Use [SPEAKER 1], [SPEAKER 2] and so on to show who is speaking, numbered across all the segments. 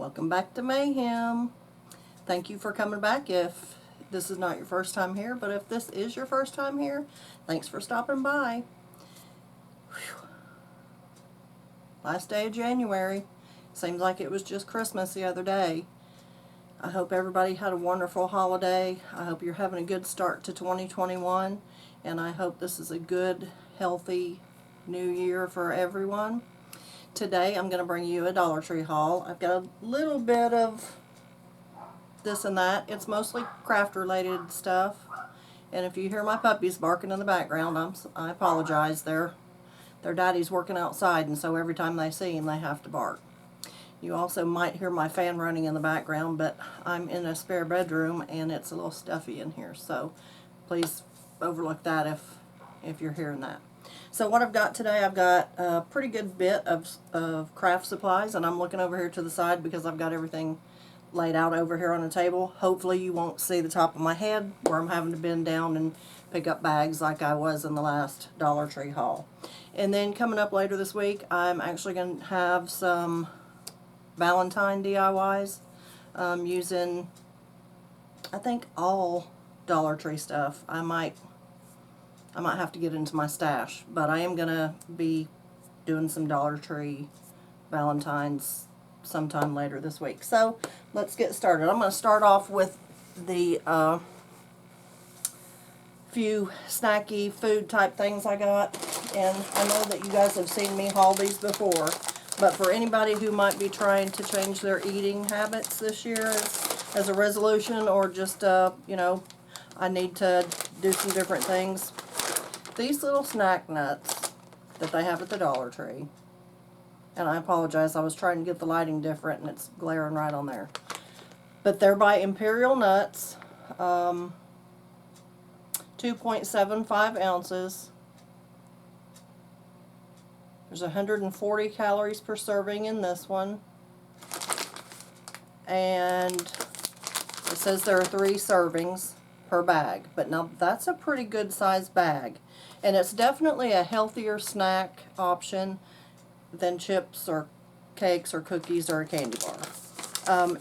[SPEAKER 1] Welcome back to Mayhem. Thank you for coming back if this is not your first time here, but if this is your first time here, thanks for stopping by. Whew. Last day of January. Seems like it was just Christmas the other day. I hope everybody had a wonderful holiday. I hope you're having a good start to 2021, and I hope this is a good, healthy new year for everyone. Today I'm going to bring you a Dollar Tree haul. I've got a little bit of this and that. It's mostly craft related stuff, and if you hear my puppies barking in the background, I apologize. Their daddy's working outside, and so every time they see him they have to bark. You also might hear my fan running in the background, but I'm in a spare bedroom and it's a little stuffy in here, so please overlook that if you're hearing that. So what I've got today, I've got a pretty good bit of craft supplies, and I'm looking over here to the side because I've got everything laid out over here on the table. Hopefully you won't see the top of my head where I'm having to bend down and pick up bags like I was in the last Dollar Tree haul. And then coming up later this week, I'm actually going to have some Valentine DIYs using, I think, all Dollar Tree stuff. I might have to get into my stash, but I am going to be doing some Dollar Tree Valentines sometime later this week. So let's get started. I'm going to start off with the few snacky food type things I got, and I know that you guys have seen me haul these before, but for anybody who might be trying to change their eating habits this year as a resolution, or just you know, I need to do some different things, these little snack nuts that they have at the Dollar Tree, and I apologize, I was trying to get the lighting different and it's glaring right on there, but they're by Imperial Nuts, 2.75 ounces. There's 140 calories per serving in this one, and it says there are 3 servings per bag, but now that's a pretty good sized bag, and it's definitely a healthier snack option than chips or cakes or cookies or a candy bar.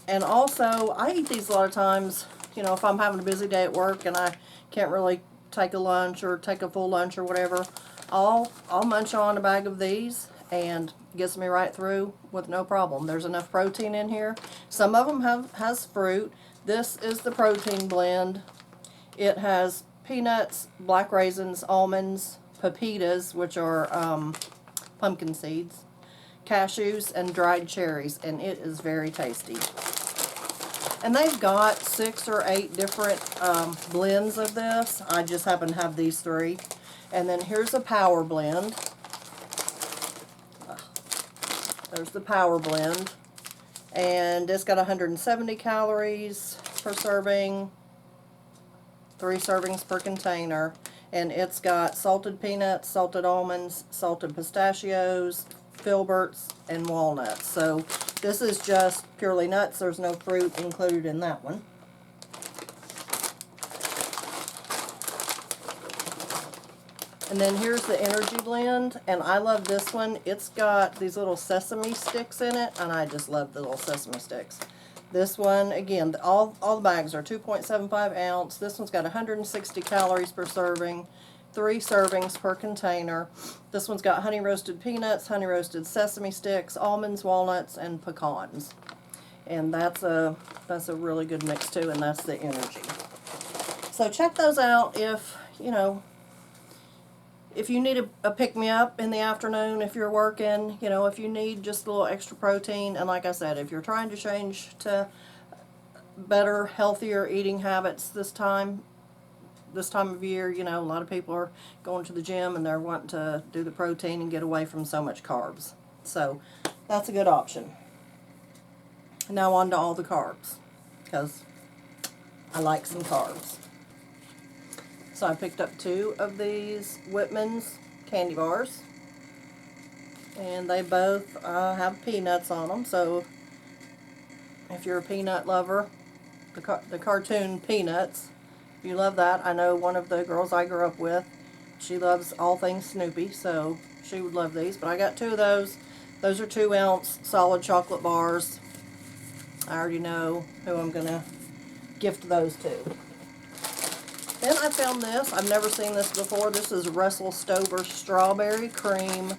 [SPEAKER 1] And also, I eat these a lot of times, you know, if I'm having a busy day at work and I can't really take a lunch or take a full lunch or whatever, I'll munch on a bag of these and it gets me right through with no problem. There's enough protein in here. Some of them has fruit. This is the protein blend. It has peanuts, black raisins, almonds, pepitas, which are pumpkin seeds, cashews, and dried cherries, and it is very tasty. And they've got 6 or 8 different blends of this. I just happen to have these 3. And then here's a power blend. There's the power blend. And it's got 170 calories per serving, 3 servings per container. And it's got salted peanuts, salted almonds, salted pistachios, filberts, and walnuts. So this is just purely nuts. There's no fruit included in that one. And then here's the energy blend, and I love this one. It's got these little sesame sticks in it, and I just love the little sesame sticks. This one, again, all the bags are 2.75 ounce. This one's got 160 calories per serving, 3 servings per container. This one's got honey roasted peanuts, honey roasted sesame sticks, almonds, walnuts, and pecans. And that's a really good mix too, and that's the energy. So check those out if, you know, if you need a pick-me-up in the afternoon, if you're working, you know, if you need just a little extra protein, and like I said, if you're trying to change to better, healthier eating habits this time of year, you know, a lot of people are going to the gym and they're wanting to do the protein and get away from so much carbs. So that's a good option. Now on to all the carbs, because I like some carbs. So I picked up 2 of these Whitman's candy bars, and they both have peanuts on them. So if you're a peanut lover, the cartoon Peanuts, if you love that, I know one of the girls I grew up with, she loves all things Snoopy, so she would love these. But I got 2 of those. Those are 2 ounce solid chocolate bars. I already know who I'm going to gift those to. Then I found this. I've never seen this before. This is Russell Stover Strawberry Cream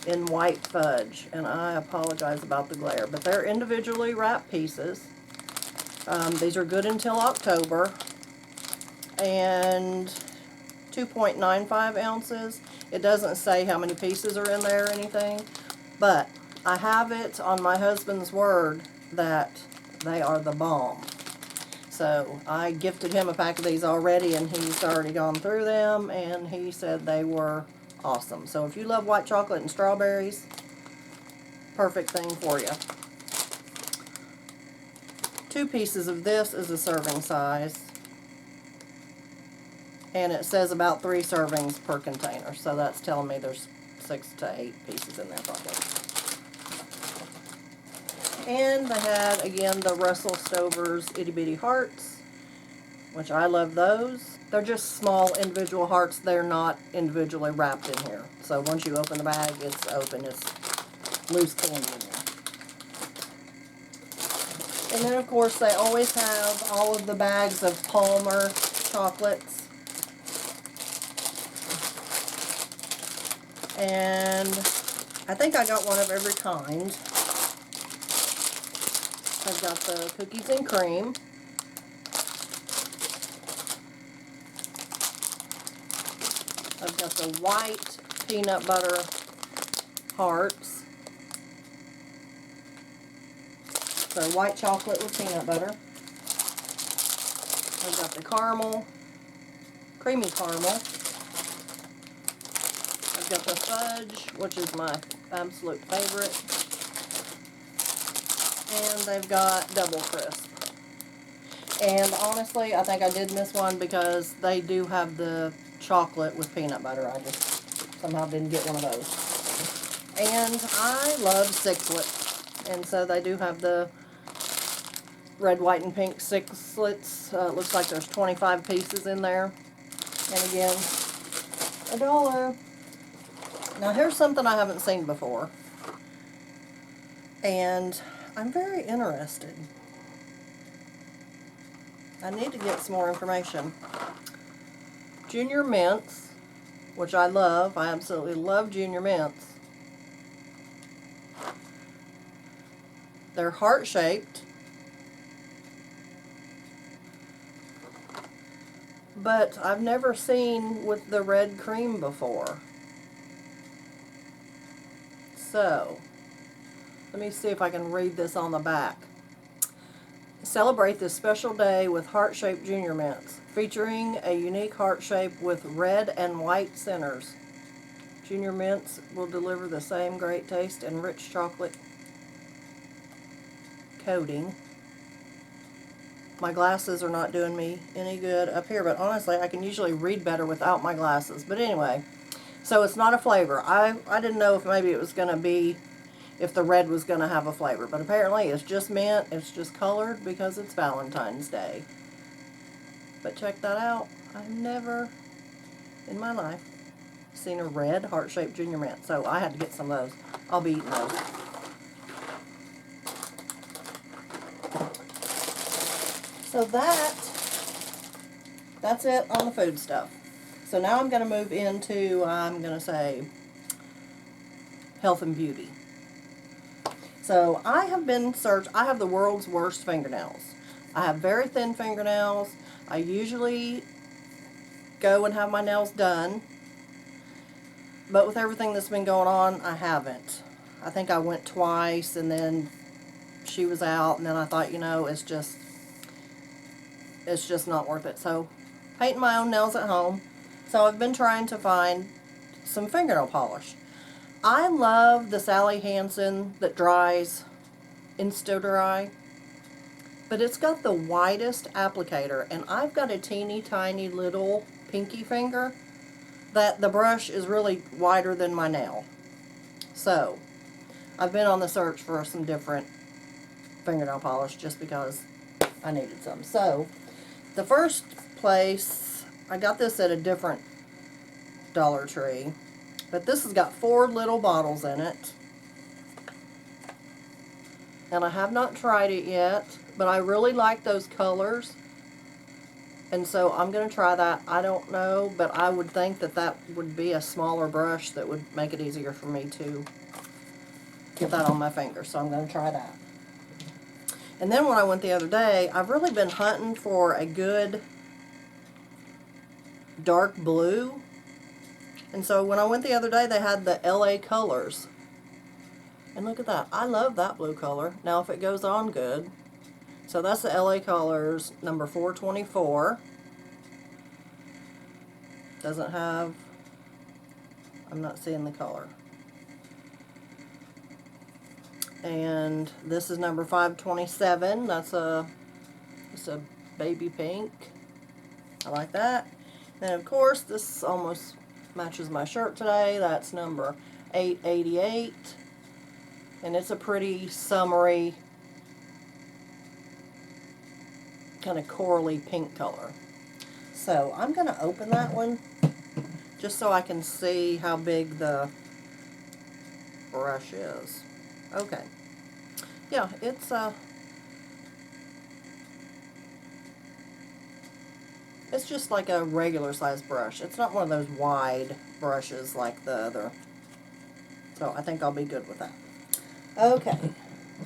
[SPEAKER 1] in White Fudge. And I apologize about the glare, but they're individually wrapped pieces. These are good until October. And 2.95 ounces. It doesn't say how many pieces are in there or anything, but I have it on my husband's word that they are the bomb. So I gifted him a pack of these already, and he's already gone through them, and he said they were awesome. So if you love white chocolate and strawberries, perfect thing for you. 2 pieces of this is a serving size. And it says about 3 servings per container. So that's telling me there's 6 to 8 pieces in there probably. And they had, again, the Russell Stover's Itty Bitty Hearts, which I love those. They're just small individual hearts. They're not individually wrapped in here. So once you open the bag, it's open. It's loose candy in there. And then, of course, they always have all of the bags of Palmer chocolates. And I think I got one of every kind. I've got the cookies and cream. I've got the white peanut butter hearts. So white chocolate with peanut butter. I've got the caramel, creamy caramel. I've got the fudge, which is my absolute favorite. And they've got double crisp. And honestly, I think I did miss one because they do have the chocolate with peanut butter. I just somehow didn't get one of those. And I love sixlets. And so they do have the red, white, and pink sixlets. Looks like there's 25 pieces in there. And again, $1. Now here's something I haven't seen before. And I'm very interested. I need to get some more information. Junior mints, which I love. I absolutely love junior mints. They're heart-shaped. But I've never seen with the red cream before. So, let me see if I can read this on the back. Celebrate this special day with heart-shaped junior mints, featuring a unique heart shape with red and white centers. Junior mints will deliver the same great taste and rich chocolate coating. My glasses are not doing me any good up here, but honestly, I can usually read better without my glasses. But anyway, so it's not a flavor. I didn't know if maybe it was going to be, if the red was going to have a flavor. But apparently it's just mint. It's just colored because it's Valentine's Day. But check that out. I've never in my life seen a red heart-shaped junior mint. So I had to get some of those. I'll be eating those. So that's it on the food stuff. So now I'm going to move into, I'm going to say, health and beauty. So I have I have the world's worst fingernails. I have very thin fingernails. I usually go and have my nails done. But with everything that's been going on, I haven't. I think I went twice, and then she was out, and then I thought, you know, it's just not worth it. So, painting my own nails at home. So I've been trying to find some fingernail polish. I love the Sally Hansen that dries Insta-Dry, but it's got the widest applicator, and I've got a teeny tiny little pinky finger that the brush is really wider than my nail. So I've been on the search for some different fingernail polish just because I needed some. So the first place, I got this at a different Dollar Tree, but this has got 4 little bottles in it. and I have not tried it yet, but I really like those colors, and so I'm going to try that. I don't know, but I would think that that would be a smaller brush that would make it easier for me to get that on my finger, so I'm going to try that. And then when I went the other day, I've really been hunting for a good dark blue, and so when I went the other day, they had the LA colors. And look at that. I love that blue color. Now, if it goes on good. So that's the LA Colors number 424. Doesn't have, I'm not seeing the color. And this is number 527. That's it's a baby pink. I like that. And of course, this almost matches my shirt today. That's number 888. And it's a pretty summery, kind of corally pink color. So I'm going to open that one just so I can see how big the brush is. Okay. Yeah, it's just like a regular size brush. It's not one of those wide brushes like the other. So I think I'll be good with that. Okay,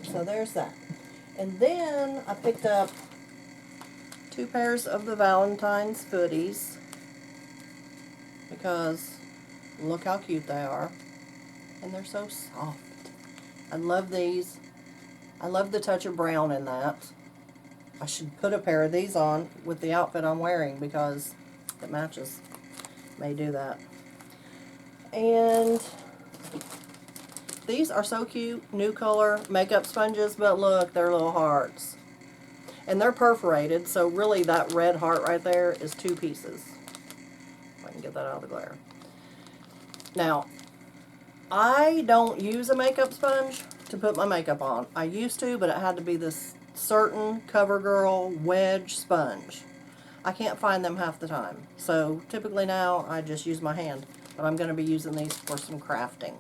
[SPEAKER 1] so there's that. And then I picked up 2 pairs of the Valentines footies because look how cute they are. And they're so soft. I love these. I love the touch of brown in that. I should put a pair of these on with the outfit I'm wearing because it matches. May do that. And these are so cute, new color makeup sponges, but look, they're little hearts. And they're perforated, so really that red heart right there is 2 pieces. If I can get that out of the glare. Now, I don't use a makeup sponge to put my makeup on. I used to, but it had to be this certain CoverGirl wedge sponge. I can't find them half the time. So typically now I just use my hand, but I'm going to be using these for some crafting.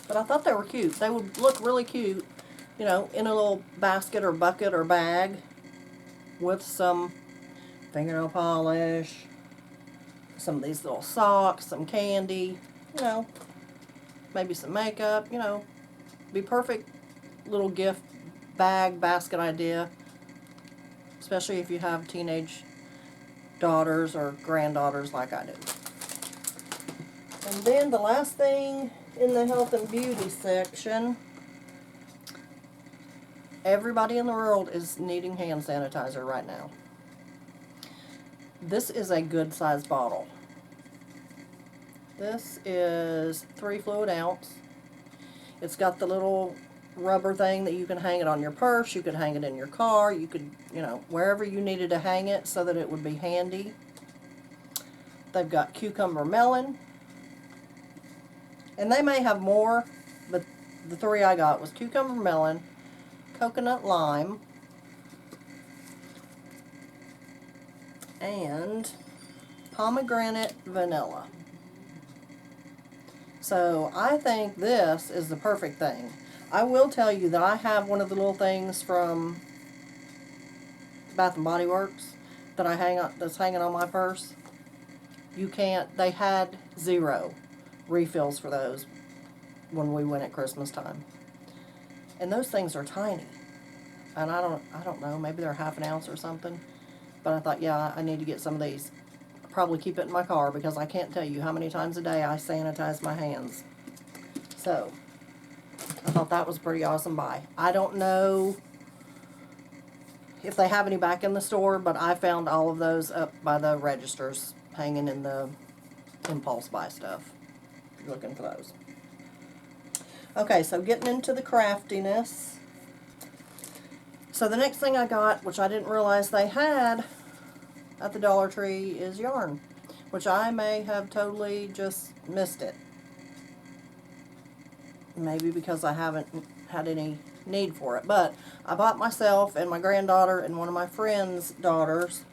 [SPEAKER 1] But I thought they were cute. They would look really cute, you know, in a little basket or bucket or bag with some fingernail polish, some of these little socks, some candy, you know, maybe some makeup, you know. Be perfect little gift bag, basket idea, especially if you have teenage daughters or granddaughters like I do. And then the last thing in the health and beauty section, everybody in the world is needing hand sanitizer right now. This is a good sized bottle. This is 3 fluid ounce. It's got the little rubber thing that you can hang it on your purse, you could hang it in your car, you could, you know, wherever you needed to hang it so that it would be handy. They've got cucumber melon. And they may have more, but the 3 I got was cucumber melon, coconut lime, and pomegranate vanilla. So I think this is the perfect thing. I will tell you that I have one of the little things from Bath and Body Works that I hang on, that's hanging on my purse. You can't, they had 0 refills for those when we went at Christmas time. And those things are tiny. And I don't know, maybe they're ½ an ounce or something. But I thought, yeah, I need to get some of these. I'll probably keep it in my car because I can't tell you how many times a day I sanitize my hands. So, I thought that was a pretty awesome buy. I don't know if they have any back in the store, but I found all of those up by the registers hanging in the impulse buy stuff. If you're looking for those. Okay, so getting into the craftiness. So the next thing I got, which I didn't realize they had at the Dollar Tree, is yarn, which I may have totally just missed it. Maybe because I haven't had any need for it. But I bought myself and my granddaughter and one of my friend's daughters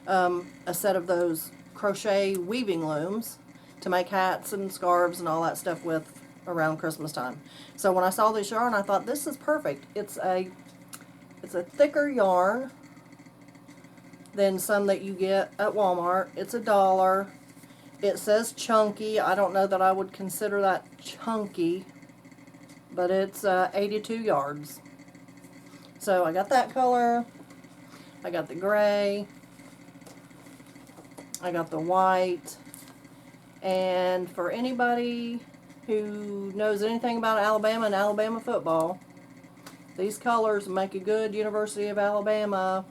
[SPEAKER 1] a set of those crochet weaving looms to make hats and scarves and all that stuff with around Christmas time. So when I saw this yarn, I thought this is perfect. It's a thicker yarn than some that you get at Walmart. It's $1. It says chunky. I don't know that I would consider that chunky, but it's 82 yards. So I got that color. I got the gray. I got the white. And for anybody who knows anything about Alabama and Alabama football, these colors make a good University of Alabama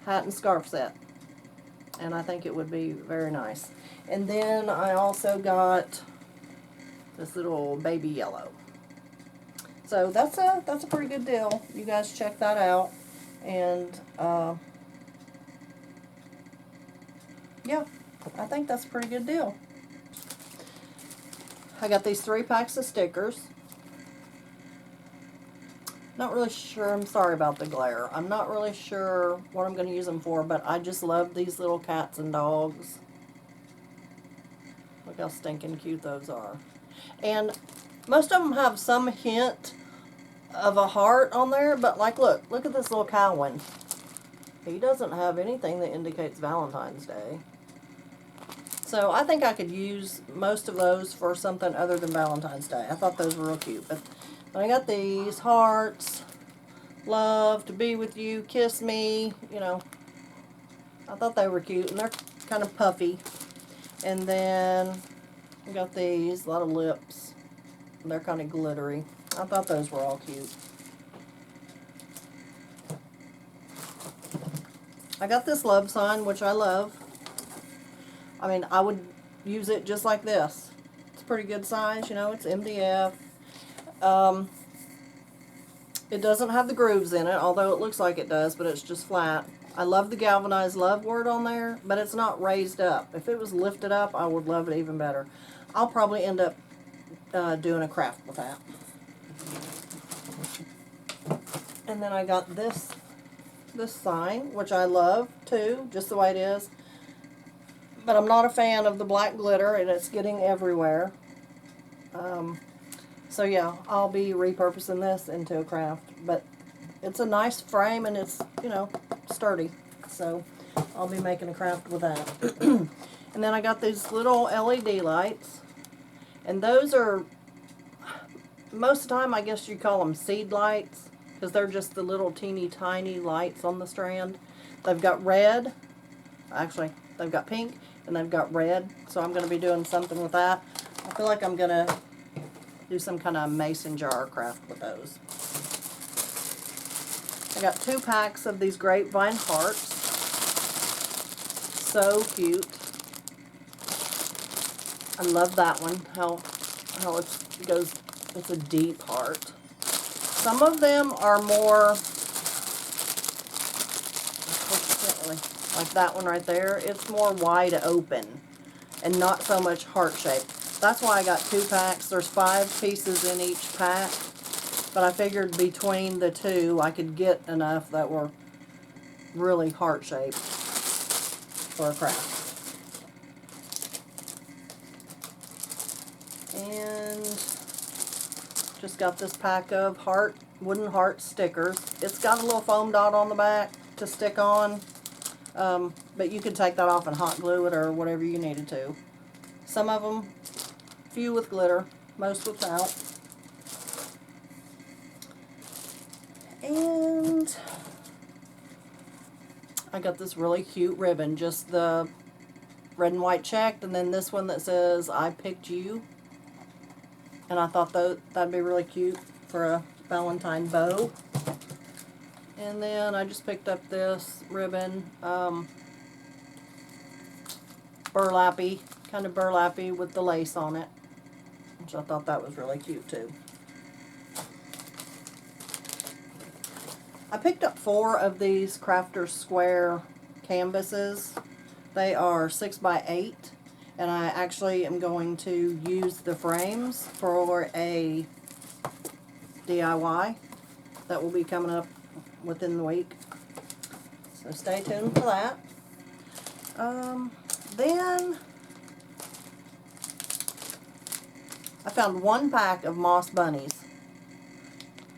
[SPEAKER 1] hat and scarf set. And I think it would be very nice. And then I also got this little baby yellow. So that's a pretty good deal. You guys check that out. And yeah, I think that's a pretty good deal. I got these 3 packs of stickers. Not really sure. I'm sorry about the glare. I'm not really sure what I'm going to use them for, but I just love these little cats and dogs. Look how stinking cute those are. And most of them have some hint of a heart on there, but like, look at this little cow one. He doesn't have anything that indicates Valentine's Day. So I think I could use most of those for something other than Valentine's Day. I thought those were real cute. But I got these hearts, love, to be with you, kiss me, you know. I thought they were cute, and they're kind of puffy. And then we got these, a lot of lips. They're kind of glittery. I thought those were all cute. I got this love sign, which I love. I mean, I would use it just like this. It's a pretty good size, you know, it's MDF. It doesn't have the grooves in it, although it looks like it does, but it's just flat. I love the galvanized love word on there, but it's not raised up. If it was lifted up, I would love it even better. I'll probably end up doing a craft with that. And then I got this sign, which I love too, just the way it is. But I'm not a fan of the black glitter, and it's getting everywhere. So yeah, I'll be repurposing this into a craft. But it's a nice frame, and it's, you know, sturdy. So I'll be making a craft with that. And then I got these little LED lights. And those are, most of the time, I guess you call them seed lights, because they're just the little teeny tiny lights on the strand. They've got red. Actually, they've got pink, and they've got red. So I'm going to be doing something with that. I feel like I'm going to do some kind of mason jar craft with those. I got 2 packs of these grapevine hearts. So cute. I love that one. How it goes. It's a deep heart. Some of them are more, like that one right there. It's more wide open and not so much heart shaped. That's why I got 2 packs. There's 5 pieces in each pack, but I figured between the 2 I could get enough that were really heart shaped for a craft. And just got this pack of wooden heart stickers. It's got a little foam dot on the back to stick on, but you can take that off and hot glue it or whatever you needed to. Some of them, few with glitter, most without. And I got this really cute ribbon, just the red and white checked, and then this one that says I picked you. And I thought that'd be really cute for a Valentine bow. And then I just picked up this ribbon, burlappy, kind of burlappy with the lace on it, which I thought that was really cute too. I picked up 4 of these Crafter's Square canvases. They are 6 by 8. And I actually am going to use the frames for a DIY that will be coming up within the week. So stay tuned for that. Then I found one pack of moss bunnies.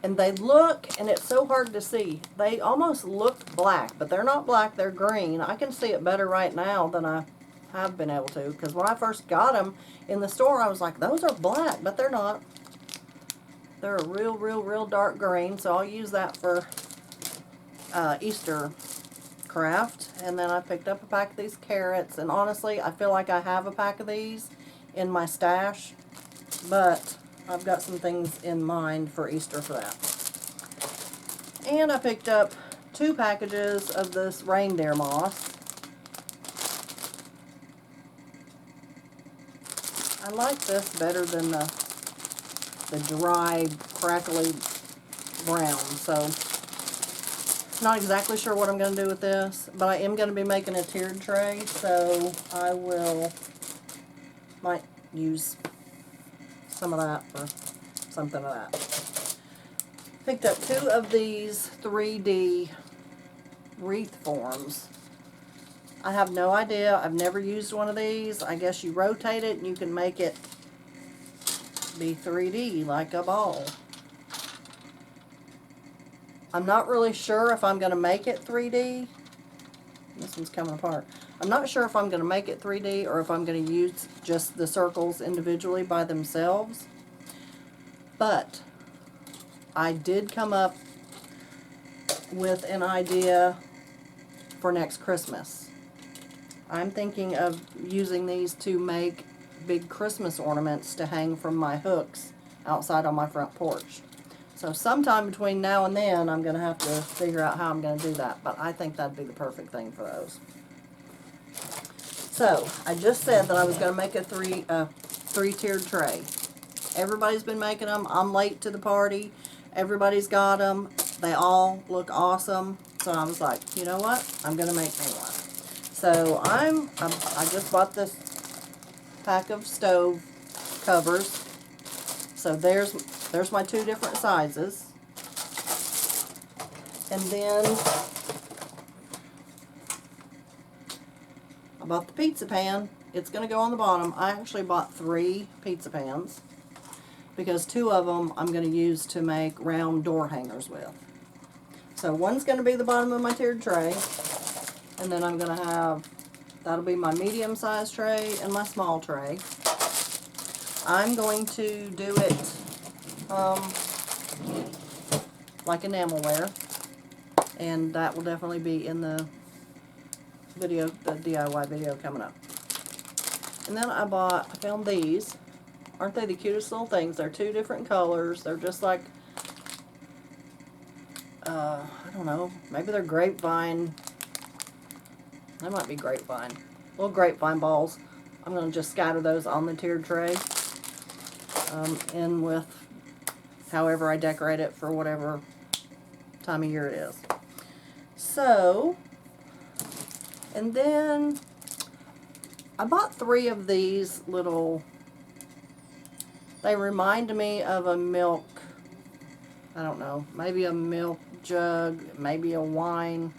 [SPEAKER 1] And they look, and it's so hard to see, they almost look black, but they're not black, they're green. I can see it better right now than I have been able to, because when I first got them in the store, I was like, those are black, but they're not. They're a real dark green, so I'll use that for Easter craft. And then I picked up a pack of these carrots, and honestly, I feel like I have a pack of these in my stash, but I've got some things in mind for Easter for that. And I picked up 2 packages of this reindeer moss. I like this better than the dry, crackly brown. So, not exactly sure what I'm going to do with this, but I am going to be making a tiered tray, so I might use some of that for something of that. Picked up 2 of these 3D wreath forms. I have no idea. I've never used one of these. I guess you rotate it and you can make it be 3D like a ball. I'm not really sure if I'm going to make it 3D. This one's coming apart. I'm not sure if I'm going to make it 3D or if I'm going to use just the circles individually by themselves. But I did come up with an idea for next Christmas. I'm thinking of using these to make big Christmas ornaments to hang from my hooks outside on my front porch. So sometime between now and then, I'm going to have to figure out how I'm going to do that. But I think that'd be the perfect thing for those. So, I just said that I was going to make a three-tiered tray. Everybody's been making them. I'm late to the party. Everybody's got them. They all look awesome. So I was like, you know what? I'm going to make me one. So I just bought this pack of stove covers. So there's my 2 different sizes. And then I bought the pizza pan. It's going to go on the bottom. I actually bought 3 pizza pans because 2 of them I'm going to use to make round door hangers with. So one's going to be the bottom of my tiered tray. And then I'm going to have, that'll be my medium-sized tray and my small tray. I'm going to do it like enamelware. And that will definitely be in the video, the DIY video coming up. And then I found these. Aren't they the cutest little things? They're 2 different colors. They're just like, I don't know, maybe they're grapevine. They might be grapevine. Little grapevine balls. I'm going to just scatter those on the tiered tray. In with however I decorate it for whatever time of year it is. So, and then I bought 3 of these little, they remind me of a milk, I don't know, maybe a milk jug, maybe a wine.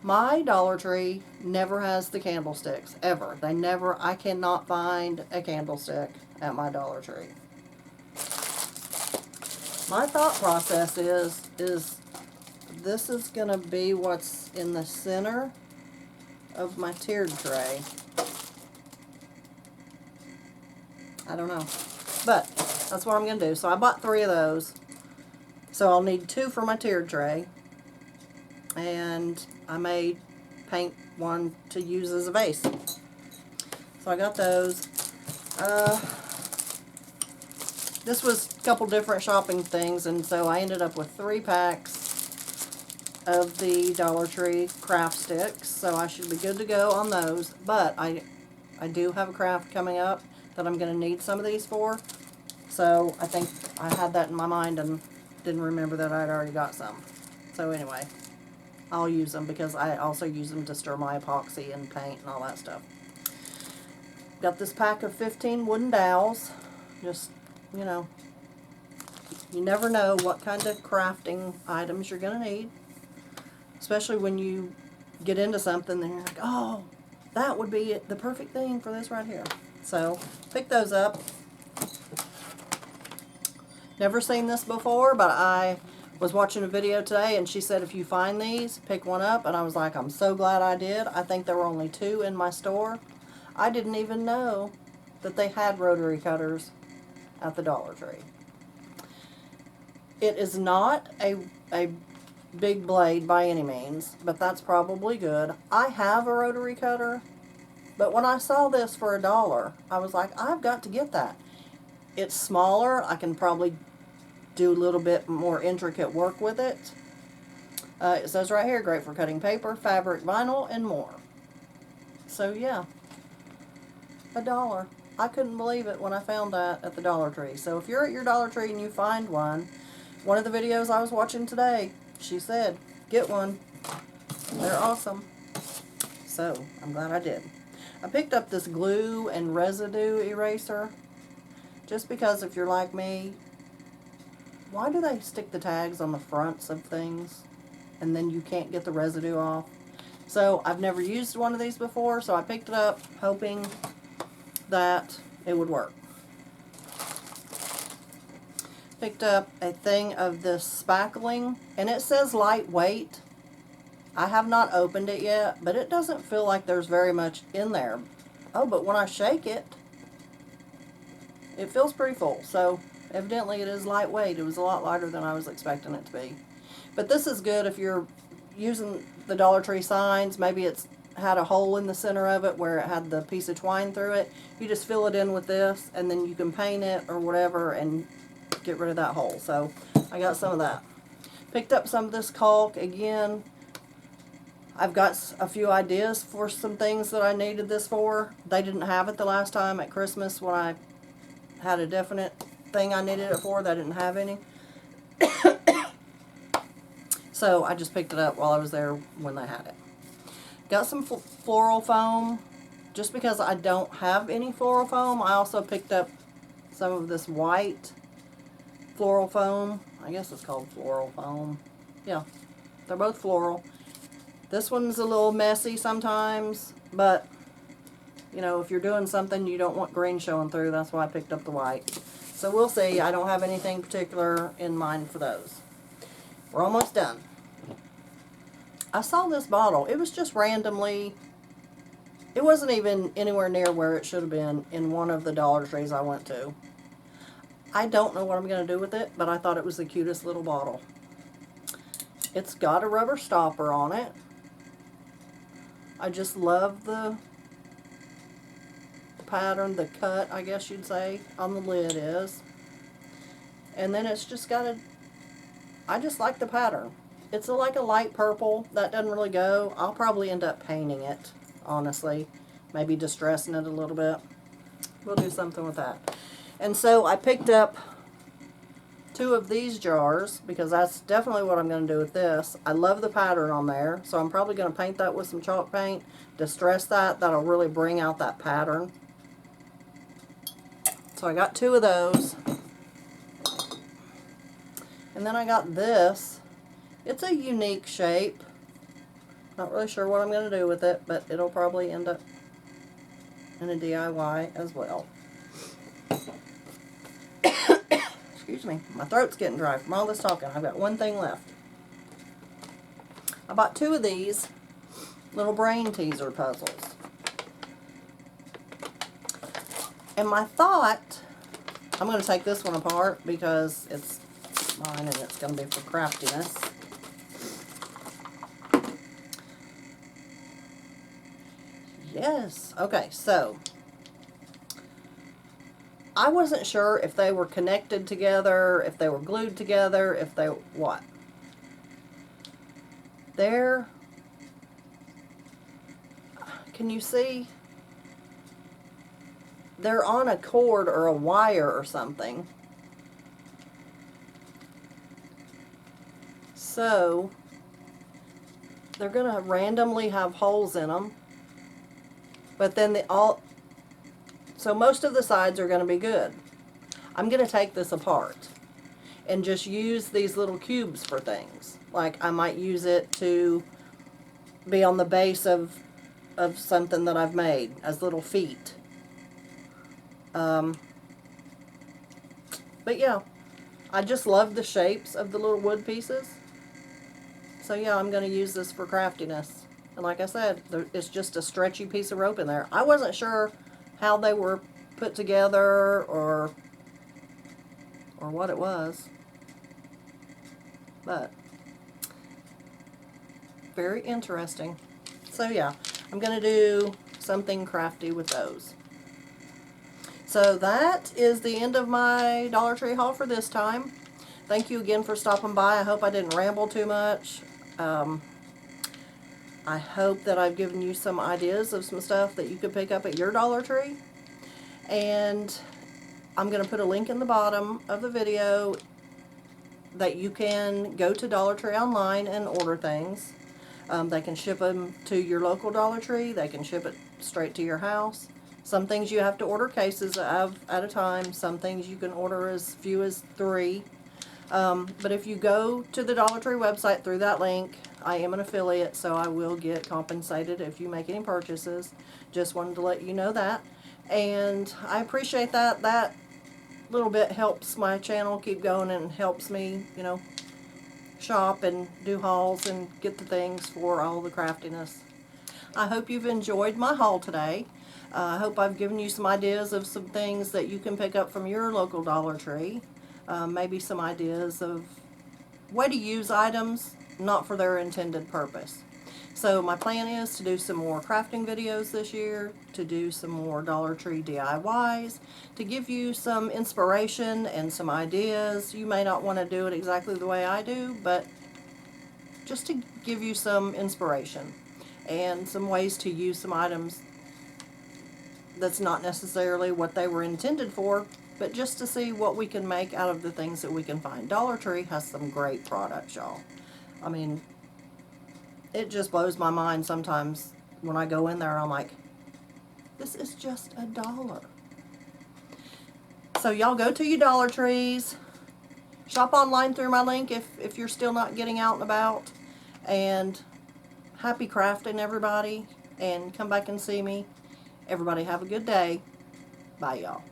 [SPEAKER 1] My Dollar Tree never has the candlesticks, ever. I cannot find a candlestick at my Dollar Tree. My thought process is this is going to be what's in the center of my tiered tray. I don't know. But that's what I'm going to do. So I bought 3 of those. So I'll need 2 for my tiered tray. And I may paint one to use as a vase. So I got those. This was a couple different shopping things, and so I ended up with 3 packs of the Dollar Tree craft sticks. So I should be good to go on those. But I do have a craft coming up that I'm going to need some of these for. So I think I had that in my mind and didn't remember that I'd already got some. So anyway, I'll use them because I also use them to stir my epoxy and paint and all that stuff. Got this pack of 15 wooden dowels. Just, you know, you never know what kind of crafting items you're going to need. Especially when you get into something and you're like, oh, that would be the perfect thing for this right here. So, pick those up. Never seen this before, but I was watching a video today and she said if you find these, pick one up. And I was like, I'm so glad I did. I think there were only 2 in my store. I didn't even know that they had rotary cutters at the Dollar Tree. It is not a big blade by any means, but that's probably good. I have a rotary cutter, but when I saw this for $1, I was like, I've got to get that. It's smaller. I can probably do a little bit more intricate work with it. It says right here, great for cutting paper, fabric, vinyl, and more. So yeah, $1. I couldn't believe it when I found that at the Dollar Tree. So if you're at your Dollar Tree and you find one of the videos I was watching today, she said, get one. They're awesome. So I'm glad I did. I picked up this glue and residue eraser just because if you're like me, why do they stick the tags on the fronts of things and then you can't get the residue off? So I've never used one of these before, so I picked it up hoping that it would work. Picked up a thing of this spackling, and it says lightweight. I have not opened it yet, but it doesn't feel like there's very much in there. Oh, but when I shake it, it feels pretty full. So evidently it is lightweight. It was a lot lighter than I was expecting it to be. But this is good if you're using the Dollar Tree signs. Maybe it's had a hole in the center of it where it had the piece of twine through it. You just fill it in with this and then you can paint it or whatever and get rid of that hole. So I got some of that. Picked up some of this caulk. Again, I've got a few ideas for some things that I needed this for. They didn't have it the last time at Christmas when I had a definite thing I needed it for. They didn't have any. So I just picked it up while I was there when they had it. Got some floral foam. Just because I don't have any floral foam, I also picked up some of this white floral foam. I guess it's called floral foam. Yeah, they're both floral. This one's a little messy sometimes, but you know, if you're doing something you don't want green showing through, that's why I picked up the white. So we'll see. I don't have anything particular in mind for those. We're almost done. I saw this bottle. It was just randomly, it wasn't even anywhere near where it should have been in one of the Dollar Trees I went to. I don't know what I'm going to do with it, but I thought it was the cutest little bottle. It's got a rubber stopper on it. I just love the pattern, the cut, I guess you'd say, on the lid is. And then it's just got a, I just like the pattern. It's like a light purple. That doesn't really go. I'll probably end up painting it, honestly. Maybe distressing it a little bit. We'll do something with that. And so I picked up 2 of these jars because that's definitely what I'm going to do with this. I love the pattern on there, so I'm probably going to paint that with some chalk paint. Distress that. That'll really bring out that pattern. So I got 2 of those. And then I got this. It's a unique shape. Not really sure what I'm going to do with it, but it'll probably end up in a DIY as well. Excuse me, my throat's getting dry from all this talking. I've got one thing left. I bought 2 of these little brain teaser puzzles. And my thought, I'm going to take this one apart because it's mine and it's going to be for Craftiness. Yes. Okay, so I wasn't sure if they were connected together, if they were glued together, if they what. There, can you see? They're on a cord or a wire or something. So they're going to randomly have holes in them. But then so most of the sides are going to be good. I'm going to take this apart and just use these little cubes for things. Like I might use it to be on the base of something that I've made as little feet. But yeah, I just love the shapes of the little wood pieces. So yeah, I'm going to use this for craftiness. And like I said, it's just a stretchy piece of rope in there. I wasn't sure how they were put together or what it was. But very interesting. So yeah, I'm going to do something crafty with those. So that is the end of my Dollar Tree haul for this time. Thank you again for stopping by. I hope I didn't ramble too much. I hope that I've given you some ideas of some stuff that you could pick up at your Dollar Tree. And I'm going to put a link in the bottom of the video that you can go to Dollar Tree online and order things. They can ship them to your local Dollar Tree. They can ship it straight to your house. Some things you have to order cases of at a time. Some things you can order as few as 3. But if you go to the Dollar Tree website through that link, I am an affiliate, so I will get compensated if you make any purchases. Just wanted to let you know that. And I appreciate that. That little bit helps my channel keep going and helps me, you know, shop and do hauls and get the things for all the craftiness. I hope you've enjoyed my haul today. I hope I've given you some ideas of some things that you can pick up from your local Dollar Tree. Maybe some ideas of way to use items not for their intended purpose. So my plan is to do some more crafting videos this year, to do some more Dollar Tree DIYs, to give you some inspiration and some ideas. You may not want to do it exactly the way I do, but just to give you some inspiration and some ways to use some items that's not necessarily what they were intended for, but just to see what we can make out of the things that we can find. Dollar Tree has some great products, y'all. I mean, it just blows my mind sometimes when I go in there. I'm like, this is just $1. So y'all go to your Dollar Trees. Shop online through my link if you're still not getting out and about. And happy crafting, everybody. And come back and see me. Everybody have a good day. Bye, y'all.